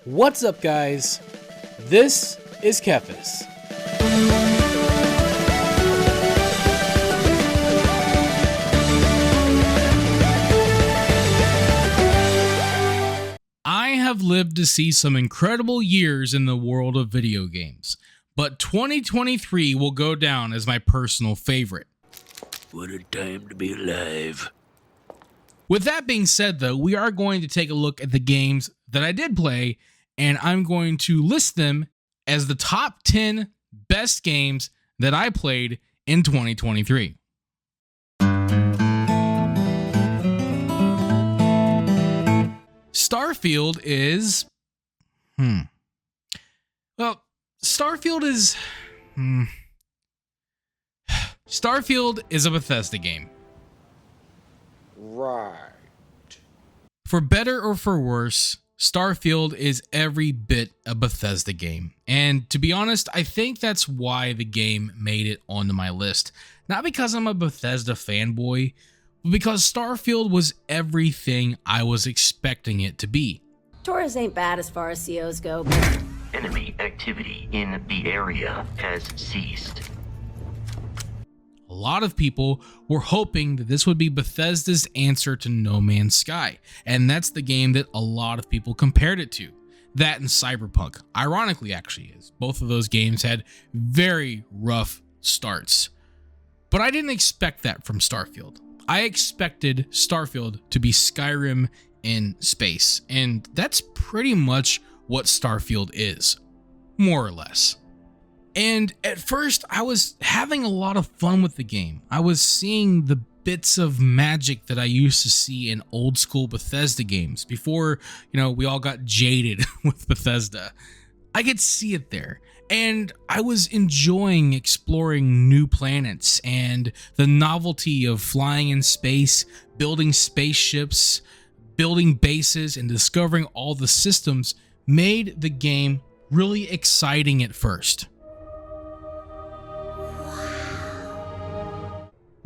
What's up, guys? This is Kephas. I have lived to see some incredible years in the world of video games, but 2023 will go down as my personal favorite. What a time to be alive. With that being said, though, we are going to take a look at the games that I did play, and I'm going to list them as the top 10 best games that I played in 2023. Starfield is... Starfield is a Bethesda game. Right. For better or for worse, Starfield is every bit a Bethesda game. And to be honest, I think that's why the game made it onto my list. Not because I'm a Bethesda fanboy, but because Starfield was everything I was expecting it to be. Taurus ain't bad as far as COs go. Enemy activity in the area has ceased. A lot of people were hoping that this would be Bethesda's answer to No Man's Sky, and that's the game that a lot of people compared it to. That and Cyberpunk, ironically actually is. Both of those games had very rough starts. But I didn't expect that from Starfield. I expected Starfield to be Skyrim in space, and that's pretty much what Starfield is, more or less. And at first, I was having a lot of fun with the game. I was seeing the bits of magic that I used to see in old school Bethesda games before, we all got jaded with Bethesda. I could see it there. And I was enjoying exploring new planets and the novelty of flying in space, building spaceships, building bases, and discovering all the systems made the game really exciting at first.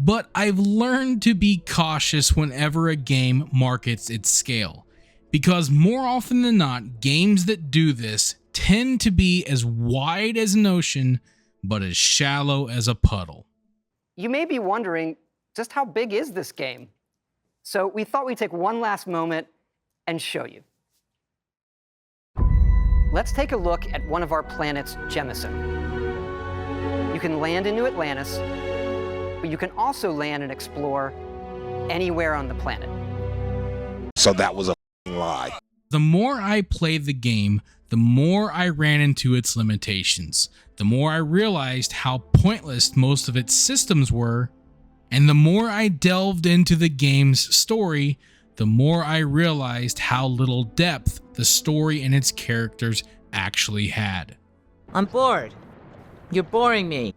But I've learned to be cautious whenever a game markets its scale, because more often than not, games that do this tend to be as wide as an ocean, but as shallow as a puddle. You may be wondering, just how big is this game? So we thought we'd take one last moment and show you. Let's take a look at one of our planets, Jemison. You can land into Atlantis, but you can also land and explore anywhere on the planet. So that was a lie. The more I played the game, the more I ran into its limitations, the more I realized how pointless most of its systems were, and the more I delved into the game's story, the more I realized how little depth the story and its characters actually had. I'm bored. You're boring me.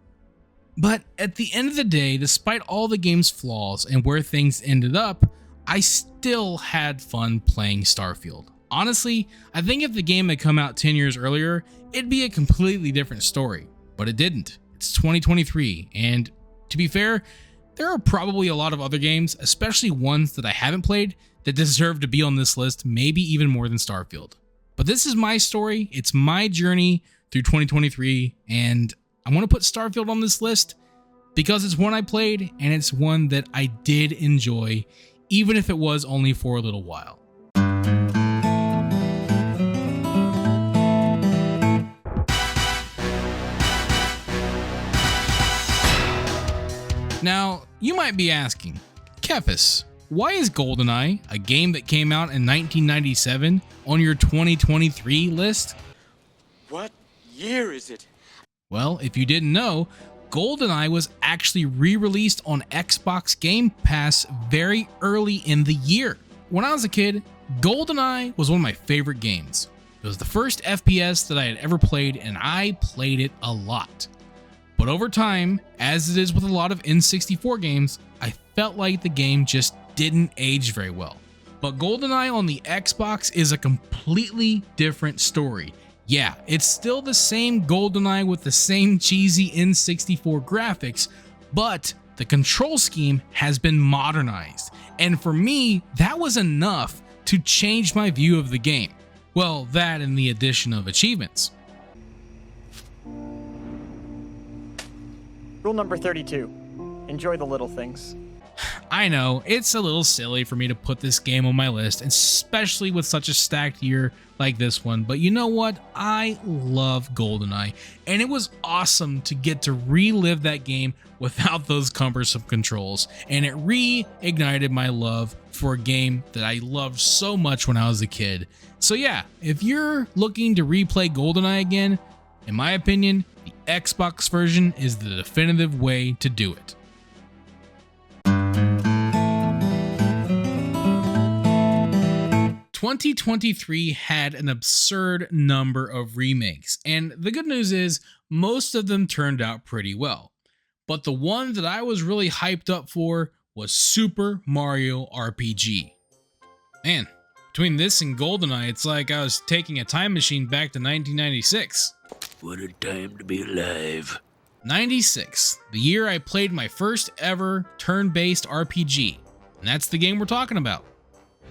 But at the end of the day, despite all the game's flaws and where things ended up, I still had fun playing Starfield. Honestly, I think if the game had come out 10 years earlier, it'd be a completely different story. But it didn't. It's 2023, and to be fair, there are probably a lot of other games, especially ones that I haven't played, that deserve to be on this list, maybe even more than Starfield. But this is my story, it's my journey through 2023, and I want to put Starfield on this list because it's one I played and it's one that I did enjoy, even if it was only for a little while. Now, you might be asking, Kephas, why is GoldenEye, a game that came out in 1997, on your 2023 list? What year is it? Well, if you didn't know, GoldenEye was actually re-released on Xbox Game Pass very early in the year. When I was a kid, GoldenEye was one of my favorite games. It was the first FPS that I had ever played, and I played it a lot. But over time, as it is with a lot of N64 games, I felt like the game just didn't age very well. But GoldenEye on the Xbox is a completely different story. Yeah, it's still the same GoldenEye with the same cheesy N64 graphics, but the control scheme has been modernized. And for me, that was enough to change my view of the game. Well, that and the addition of achievements. Rule number 32. Enjoy the little things. I know, it's a little silly for me to put this game on my list, especially with such a stacked year like this one, but you know what? I love GoldenEye, and it was awesome to get to relive that game without those cumbersome controls, and it reignited my love for a game that I loved so much when I was a kid. So yeah, if you're looking to replay GoldenEye again, in my opinion, the Xbox version is the definitive way to do it. 2023 had an absurd number of remakes, and the good news is most of them turned out pretty well. But the one that I was really hyped up for was Super Mario RPG. Man, between this and GoldenEye, it's like I was taking a time machine back to 1996. What a time to be alive. 96, the year I played my first ever turn-based RPG, and that's the game we're talking about.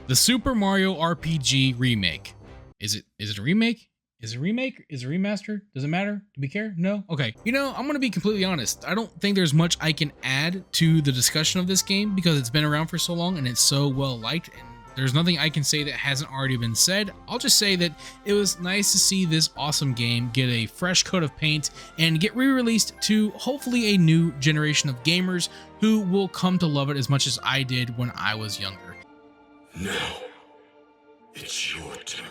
The Super Mario RPG remake. Is it a remake? Is it a remake? Is it a remaster? Does it matter? Do we care? No? Okay. You know, I'm going to be completely honest. I don't think there's much I can add to the discussion of this game because it's been around for so long and it's so well liked, and there's nothing I can say that hasn't already been said. I'll just say that it was nice to see this awesome game get a fresh coat of paint and get re-released to hopefully a new generation of gamers who will come to love it as much as I did when I was younger. Now, it's your turn.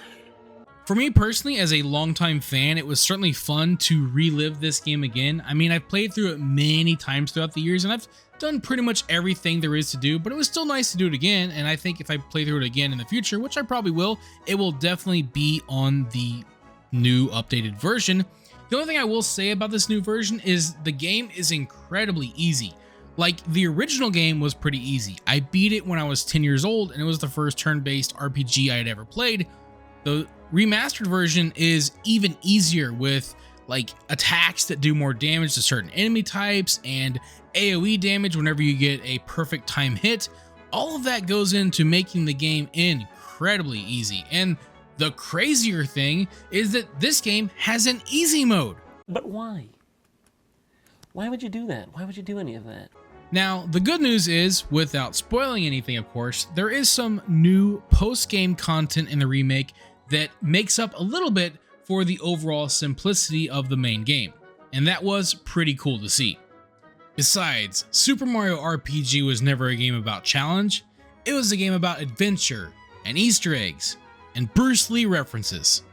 For me personally, as a longtime fan, it was certainly fun to relive this game again. I mean, I've played through it many times throughout the years, and I've done pretty much everything there is to do, but it was still nice to do it again, and I think if I play through it again in the future, which I probably will, it will definitely be on the new updated version. The only thing I will say about this new version is the game is incredibly easy. Like, the original game was pretty easy. I beat it when I was 10 years old, and it was the first turn-based RPG I had ever played. The remastered version is even easier with, like, attacks that do more damage to certain enemy types and AoE damage whenever you get a perfect time hit. All of that goes into making the game incredibly easy. And the crazier thing is that this game has an easy mode. But why? Why would you do that? Why would you do any of that? Now, the good news is, without spoiling anything of course, there is some new post-game content in the remake that makes up a little bit for the overall simplicity of the main game, and that was pretty cool to see. Besides, Super Mario RPG was never a game about challenge, it was a game about adventure and Easter eggs and Bruce Lee references.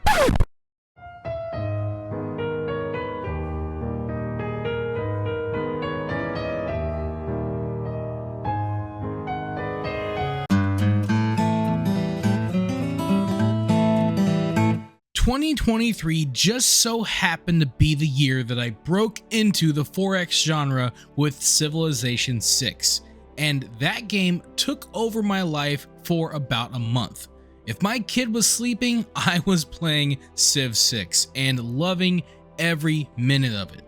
2023 just so happened to be the year that I broke into the 4X genre with Civilization 6, and that game took over my life for about a month. If my kid was sleeping, I was playing Civ 6 and loving every minute of it.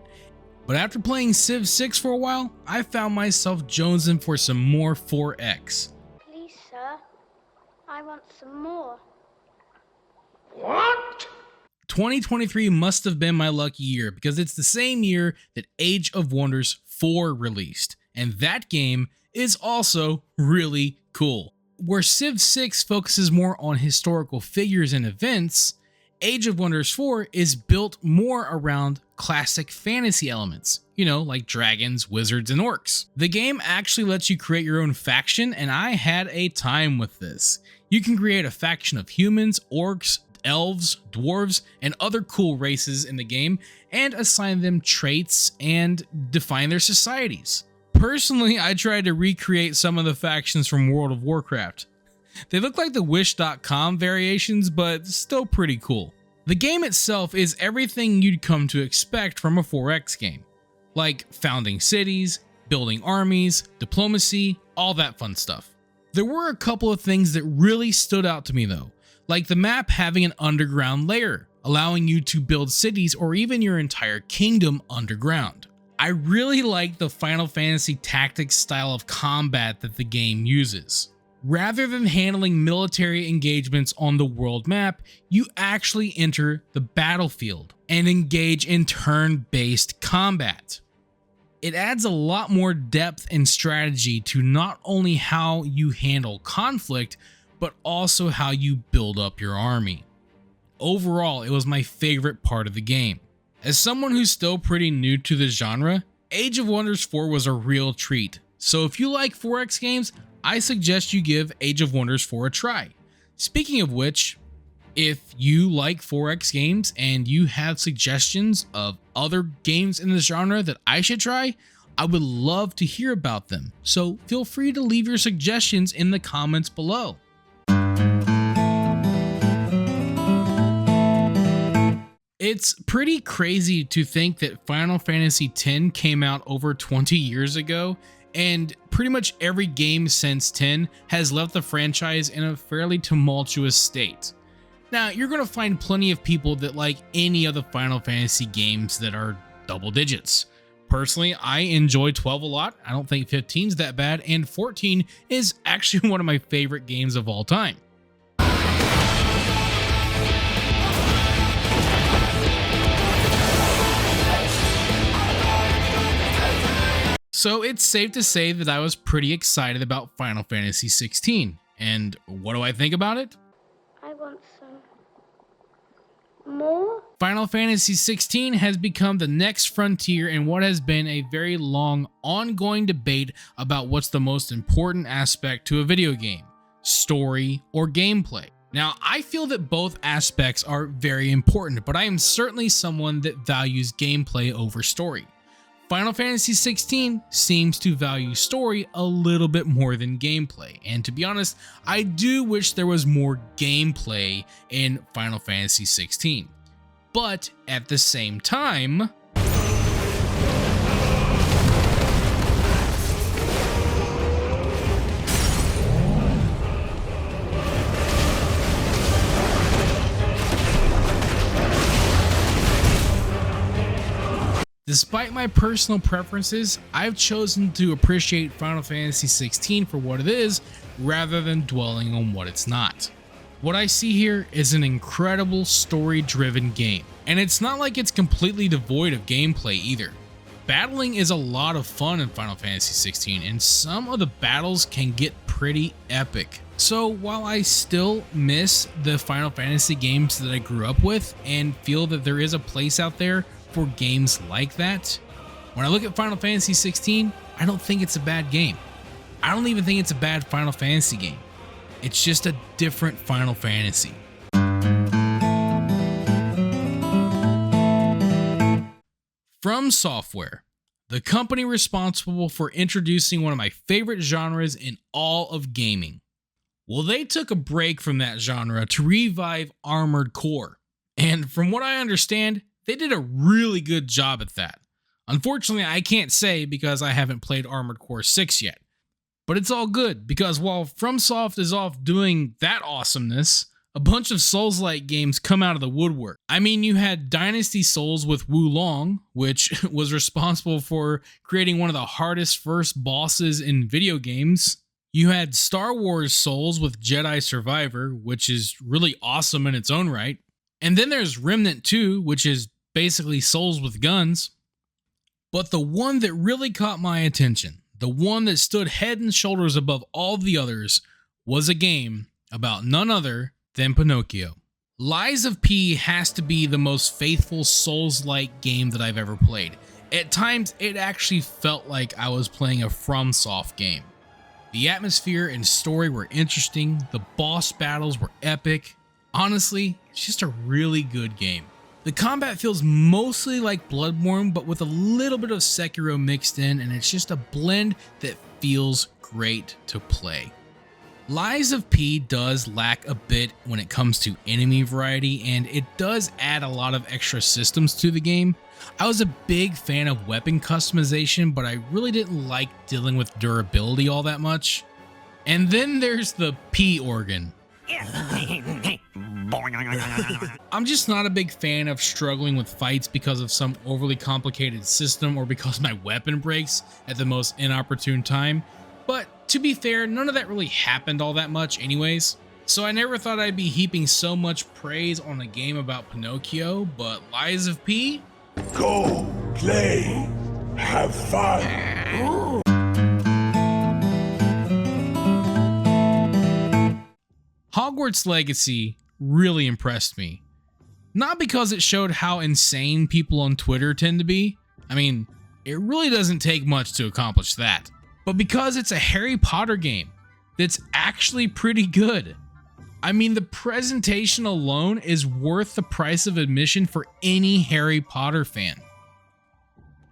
But after playing Civ 6 for a while, I found myself jonesing for some more 4X. Please, sir, I want some more. What? 2023 must have been my lucky year because it's the same year that Age of Wonders 4 released, and that game is also really cool. Where Civ 6 focuses more on historical figures and events, Age of Wonders 4 is built more around classic fantasy elements, you know, like dragons, wizards, and orcs. The game actually lets you create your own faction, and I had a time with this. You can create a faction of humans, orcs, elves, dwarves, and other cool races in the game, and assign them traits and define their societies. Personally, I tried to recreate some of the factions from World of Warcraft. They look like the Wish.com variations, but still pretty cool. The game itself is everything you'd come to expect from a 4X game, like founding cities, building armies, diplomacy, all that fun stuff. There were a couple of things that really stood out to me though, like the map having an underground layer, allowing you to build cities or even your entire kingdom underground. I really like the Final Fantasy Tactics style of combat that the game uses. Rather than handling military engagements on the world map, you actually enter the battlefield and engage in turn-based combat. It adds a lot more depth and strategy to not only how you handle conflict, but also how you build up your army. Overall, it was my favorite part of the game. As someone who's still pretty new to the genre, Age of Wonders 4 was a real treat. So if you like 4X games, I suggest you give Age of Wonders 4 a try. Speaking of which, if you like 4X games and you have suggestions of other games in the genre that I should try, I would love to hear about them. So feel free to leave your suggestions in the comments below. It's pretty crazy to think that Final Fantasy X came out over 20 years ago, and pretty much every game since 10 has left the franchise in a fairly tumultuous state. Now, you're going to find plenty of people that like any of the Final Fantasy games that are double digits. Personally, I enjoy 12 a lot. I don't think 15's that bad, and 14 is actually one of my favorite games of all time. So it's safe to say that I was pretty excited about Final Fantasy 16. And what do I think about it? I want some more. Final Fantasy 16 has become the next frontier in what has been a very long, ongoing debate about what's the most important aspect to a video game, story or gameplay. Now, I feel that both aspects are very important, but I am certainly someone that values gameplay over story. Final Fantasy 16 seems to value story a little bit more than gameplay, and to be honest, I do wish there was more gameplay in Final Fantasy 16. But at the same time, despite my personal preferences, I've chosen to appreciate Final Fantasy 16 for what it is, rather than dwelling on what it's not. What I see here is an incredible story-driven game, and it's not like it's completely devoid of gameplay either. Battling is a lot of fun in Final Fantasy 16, and some of the battles can get pretty epic. So while I still miss the Final Fantasy games that I grew up with, and feel that there is a place out there for games like that, when I look at Final Fantasy 16, I don't think it's a bad game. I don't even think it's a bad Final Fantasy game. It's just a different Final Fantasy. From Software, the company responsible for introducing one of my favorite genres in all of gaming. Well, they took a break from that genre to revive Armored Core, and from what I understand, they did a really good job at that. Unfortunately, I can't say because I haven't played Armored Core 6 yet. But it's all good, because while FromSoft is off doing that awesomeness, a bunch of Souls-like games come out of the woodwork. I mean, you had Dynasty Souls with Wulong, which was responsible for creating one of the hardest first bosses in video games. You had Star Wars Souls with Jedi Survivor, which is really awesome in its own right. And then there's Remnant 2, which is basically Souls with guns. But the one that really caught my attention, the one that stood head and shoulders above all the others, was a game about none other than Pinocchio. Lies of P has to be the most faithful Souls-like game that I've ever played. At times, it actually felt like I was playing a FromSoft game. The atmosphere and story were interesting, the boss battles were epic. Honestly, it's just a really good game. The combat feels mostly like Bloodborne, but with a little bit of Sekiro mixed in, and it's just a blend that feels great to play. Lies of P does lack a bit when it comes to enemy variety, and it does add a lot of extra systems to the game. I was a big fan of weapon customization, but I really didn't like dealing with durability all that much. And then there's the P organ. I'm just not a big fan of struggling with fights because of some overly complicated system or because my weapon breaks at the most inopportune time. But to be fair, none of that really happened all that much anyways. So I never thought I'd be heaping so much praise on a game about Pinocchio, but Lies of P? Go, play, have fun. Hogwarts Legacy really impressed me. Not because it showed how insane people on Twitter tend to be. I mean, it really doesn't take much to accomplish that. But because it's a Harry Potter game that's actually pretty good. I mean, the presentation alone is worth the price of admission for any Harry Potter fan.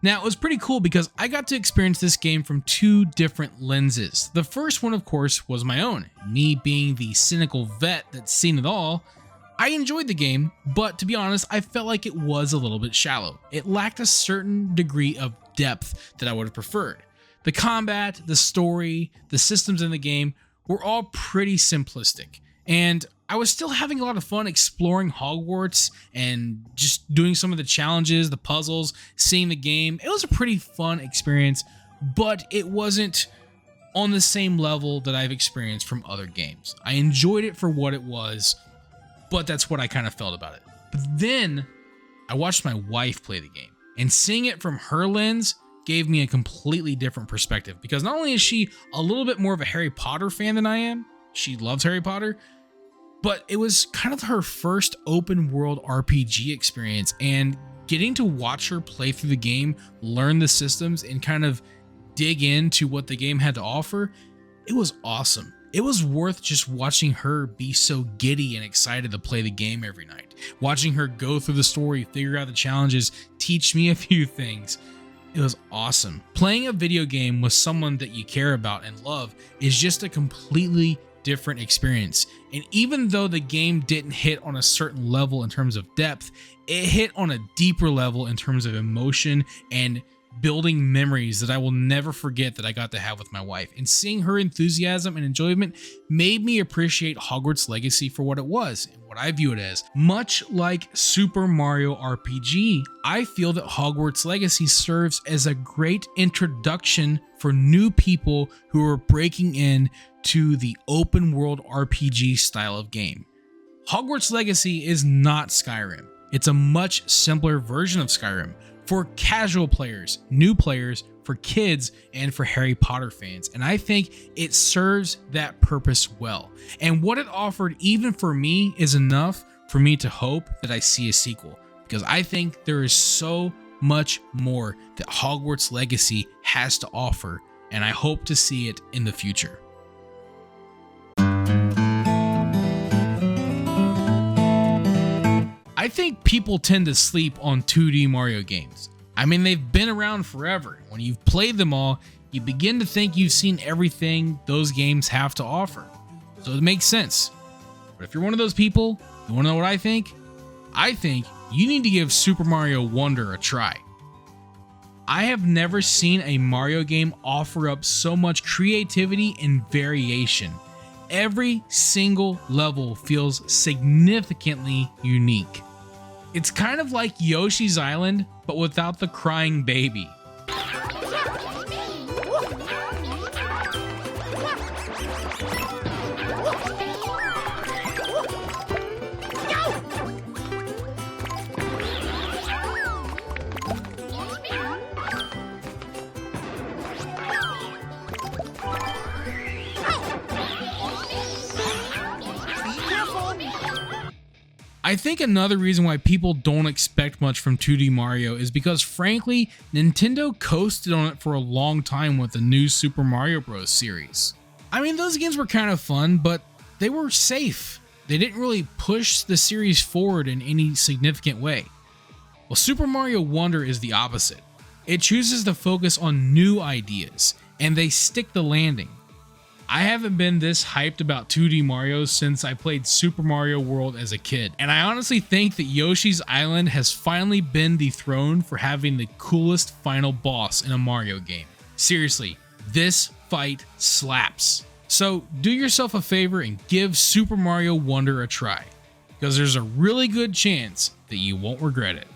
Now, it was pretty cool because I got to experience this game from two different lenses. The first one, of course, was my own. Me being the cynical vet that's seen it all, I enjoyed the game, but to be honest, I felt like it was a little bit shallow. It lacked a certain degree of depth that I would have preferred. The combat, the story, the systems in the game were all pretty simplistic. And I was still having a lot of fun exploring Hogwarts and just doing some of the challenges, the puzzles, seeing the game. It was a pretty fun experience, but it wasn't on the same level that I've experienced from other games. I enjoyed it for what it was, but that's what I kind of felt about it. But then I watched my wife play the game, and seeing it from her lens gave me a completely different perspective, because not only is she a little bit more of a Harry Potter fan than I am, she loves Harry Potter, but it was kind of her first open world RPG experience, and getting to watch her play through the game, learn the systems, and kind of dig into what the game had to offer, it was awesome. It was worth just watching her be so giddy and excited to play the game every night. Watching her go through the story, figure out the challenges, teach me a few things. It was awesome. Playing a video game with someone that you care about and love is just a completely different experience. And even though the game didn't hit on a certain level in terms of depth, it hit on a deeper level in terms of emotion and building memories that I will never forget that I got to have with my wife. And seeing her enthusiasm and enjoyment made me appreciate Hogwarts Legacy for what it was and what I view it as. Much like Super Mario RPG, I feel that Hogwarts Legacy serves as a great introduction for new people who are breaking in to the open world RPG style of game. Hogwarts Legacy is not Skyrim. It's a much simpler version of Skyrim for casual players, new players, for kids, and for Harry Potter fans. And I think it serves that purpose well. And what it offered, even for me, is enough for me to hope that I see a sequel, because I think there is so much more that Hogwarts Legacy has to offer, and I hope to see it in the future. I think people tend to sleep on 2D Mario games. I mean, they've been around forever. When you've played them all, you begin to think you've seen everything those games have to offer. So it makes sense. But if you're one of those people, you want to know what I think? I think you need to give Super Mario Wonder a try. I have never seen a Mario game offer up so much creativity and variation. Every single level feels significantly unique. It's kind of like Yoshi's Island, but without the crying baby. I think another reason why people don't expect much from 2D Mario is because, frankly, Nintendo coasted on it for a long time with the new Super Mario Bros. Series. I mean, those games were kind of fun, but they were safe. They didn't really push the series forward in any significant way. Well, Super Mario Wonder is the opposite. It chooses to focus on new ideas, and they stick the landing. I haven't been this hyped about 2D Mario since I played Super Mario World as a kid, and I honestly think that Yoshi's Island has finally been dethroned for having the coolest final boss in a Mario game. Seriously, this fight slaps. So do yourself a favor and give Super Mario Wonder a try, because there's a really good chance that you won't regret it.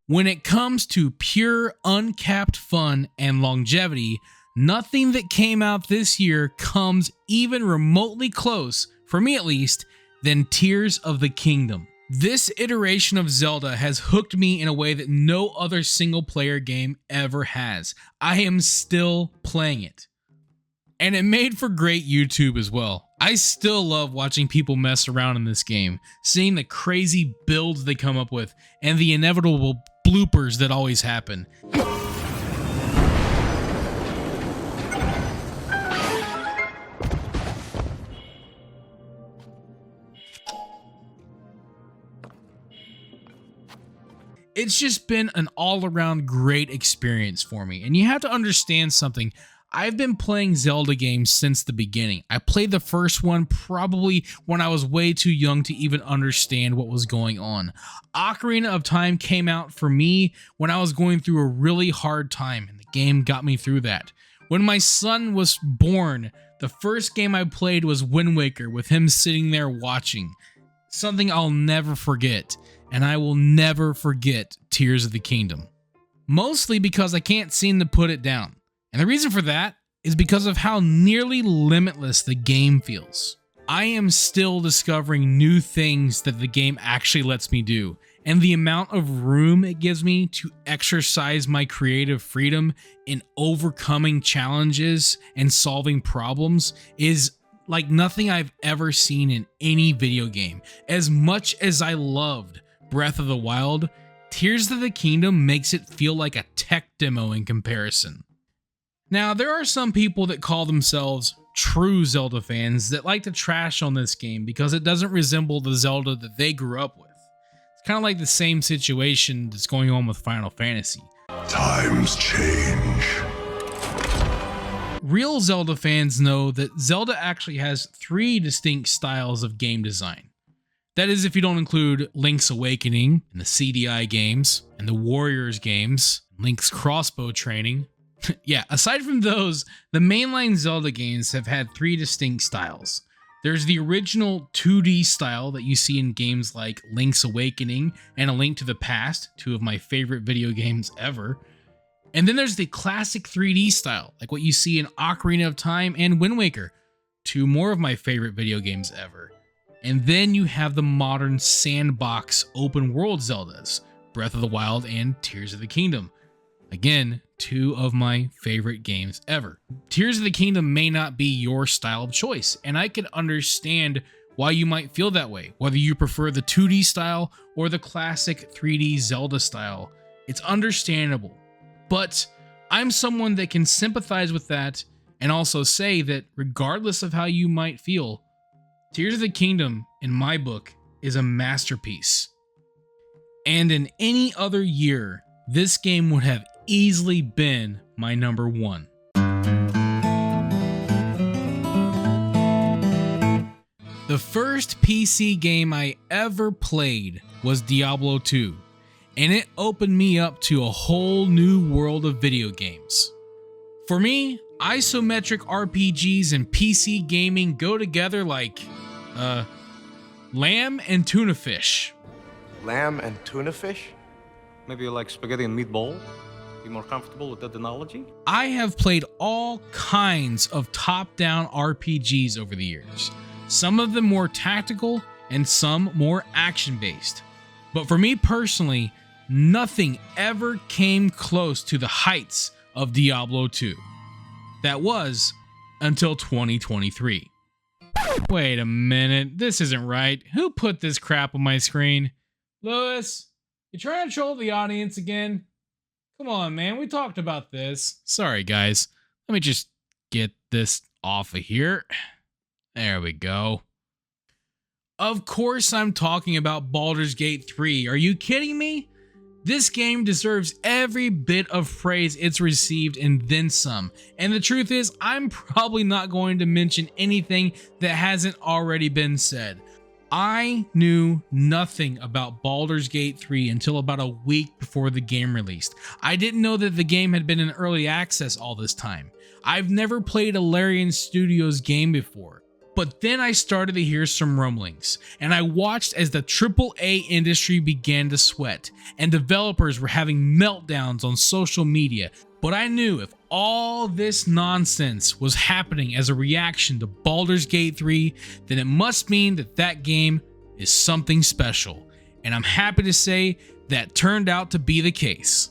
When it comes to pure, uncapped fun and longevity, nothing that came out this year comes even remotely close, for me at least, than Tears of the Kingdom. This iteration of Zelda has hooked me in a way that no other single-player game ever has. I am still playing it. And it made for great YouTube as well. I still love watching people mess around in this game, seeing the crazy builds they come up with, and the inevitable bloopers that always happen. It's just been an all-around great experience for me, and you have to understand something. I've been playing Zelda games since the beginning. I played the first one probably when I was way too young to even understand what was going on. Ocarina of Time came out for me when I was going through a really hard time, and the game got me through that. When my son was born, the first game I played was Wind Waker, with him sitting there watching. Something I'll never forget, and I will never forget Tears of the Kingdom. Mostly because I can't seem to put it down. And the reason for that is because of how nearly limitless the game feels. I am still discovering new things that the game actually lets me do, and the amount of room it gives me to exercise my creative freedom in overcoming challenges and solving problems is like nothing I've ever seen in any video game. As much as I loved Breath of the Wild, Tears of the Kingdom makes it feel like a tech demo in comparison. Now, there are some people that call themselves true Zelda fans that like to trash on this game because it doesn't resemble the Zelda that they grew up with. It's kind of like the same situation that's going on with Final Fantasy. Times change. Real Zelda fans know that Zelda actually has 3 distinct styles of game design. That is, if you don't include Link's Awakening and the CDI games and the Warriors games, Link's crossbow training. Yeah, aside from those, the mainline Zelda games have had 3 distinct styles. There's the original 2D style that you see in games like Link's Awakening and A Link to the Past, 2 of my favorite video games ever. And then there's the classic 3D style, like what you see in Ocarina of Time and Wind Waker, 2 more of my favorite video games ever. And then you have the modern sandbox open world Zeldas, Breath of the Wild and Tears of the Kingdom. Again, 2 of my favorite games ever. Tears of the Kingdom may not be your style of choice, and I can understand why you might feel that way, whether you prefer the 2D style or the classic 3D Zelda style. It's understandable, but I'm someone that can sympathize with that and also say that regardless of how you might feel, Tears of the Kingdom, in my book, is a masterpiece. And in any other year, this game would have easily been my number 1. The first PC game I ever played was Diablo 2, and it opened me up to a whole new world of video games. For me, isometric RPGs and PC gaming go together like, lamb and tuna fish. Lamb and tuna fish? Maybe you like spaghetti and meatball? Be more comfortable with that analogy? I have played all kinds of top-down RPGs over the years. Some of them more tactical and some more action-based. But for me personally, nothing ever came close to the heights of Diablo 2. That was until 2023. Wait a minute, this isn't right. Who put this crap on my screen? Lewis, you trying to troll the audience again? Come on, man, we talked about this. Sorry, guys. Let me just get this off of here. There we go. Of course I'm talking about Baldur's Gate 3. Are you kidding me? This game deserves every bit of praise it's received and then some. And the truth is, I'm probably not going to mention anything that hasn't already been said. I knew nothing about Baldur's Gate 3 until about a week before the game released. I didn't know that the game had been in early access all this time. I've never played a Larian Studios game before, But then I started to hear some rumblings, and I watched as the AAA industry began to sweat, and developers were having meltdowns on social media. But I knew if all this nonsense was happening as a reaction to Baldur's Gate 3, then it must mean that that game is something special. And I'm happy to say that turned out to be the case.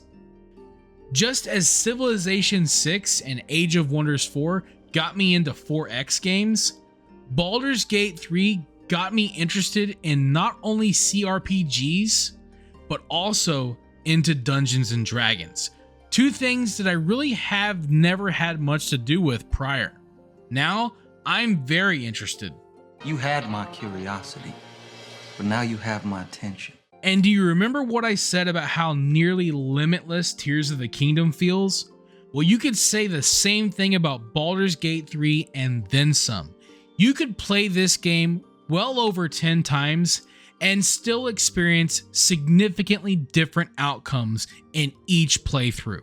Just as Civilization 6 and Age of Wonders 4 got me into 4X games, Baldur's Gate 3 got me interested in not only CRPGs, but also into Dungeons and Dragons. Two things that I really have never had much to do with prior. Now, I'm very interested. You had my curiosity, but now you have my attention. And do you remember what I said about how nearly limitless Tears of the Kingdom feels? Well, you could say the same thing about Baldur's Gate 3 and then some. You could play this game well over 10 times and still experience significantly different outcomes in each playthrough.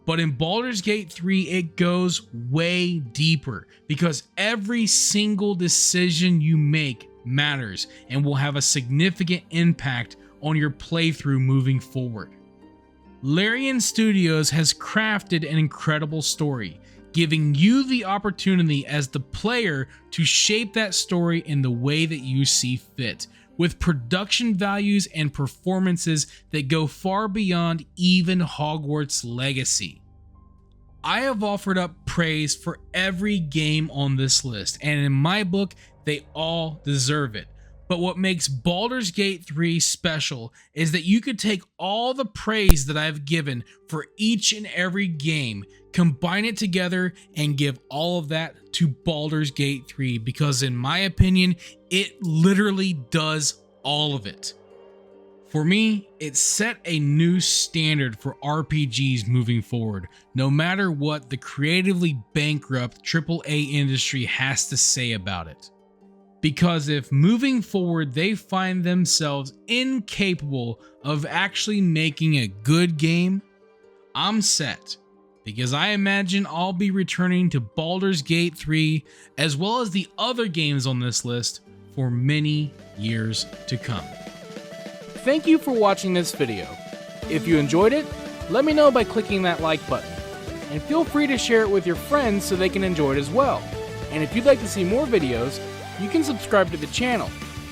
But in Baldur's Gate 3, it goes way deeper because every single decision you make matters and will have a significant impact on your playthrough moving forward. Larian Studios has crafted an incredible story, giving you the opportunity as the player to shape that story in the way that you see fit, with production values and performances that go far beyond even Hogwarts Legacy. I have offered up praise for every game on this list, and in my book, they all deserve it. But what makes Baldur's Gate 3 special is that you could take all the praise that I've given for each and every game, combine it together, and give all of that to Baldur's Gate 3 because in my opinion, it literally does all of it. For me, it set a new standard for RPGs moving forward, no matter what the creatively bankrupt AAA industry has to say about it. Because if moving forward they find themselves incapable of actually making a good game, I'm set. Because I imagine I'll be returning to Baldur's Gate 3 as well as the other games on this list for many years to come. Thank you for watching this video. If you enjoyed it, let me know by clicking that like button. And feel free to share it with your friends so they can enjoy it as well. And if you'd like to see more videos, you can subscribe to the channel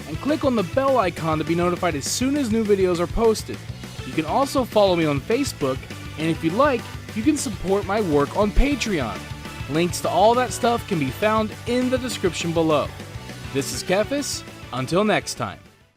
and click on the bell icon to be notified as soon as new videos are posted. You can also follow me on Facebook, and if you'd like, you can support my work on Patreon. Links to all that stuff can be found in the description below. This is Kephas. Until next time.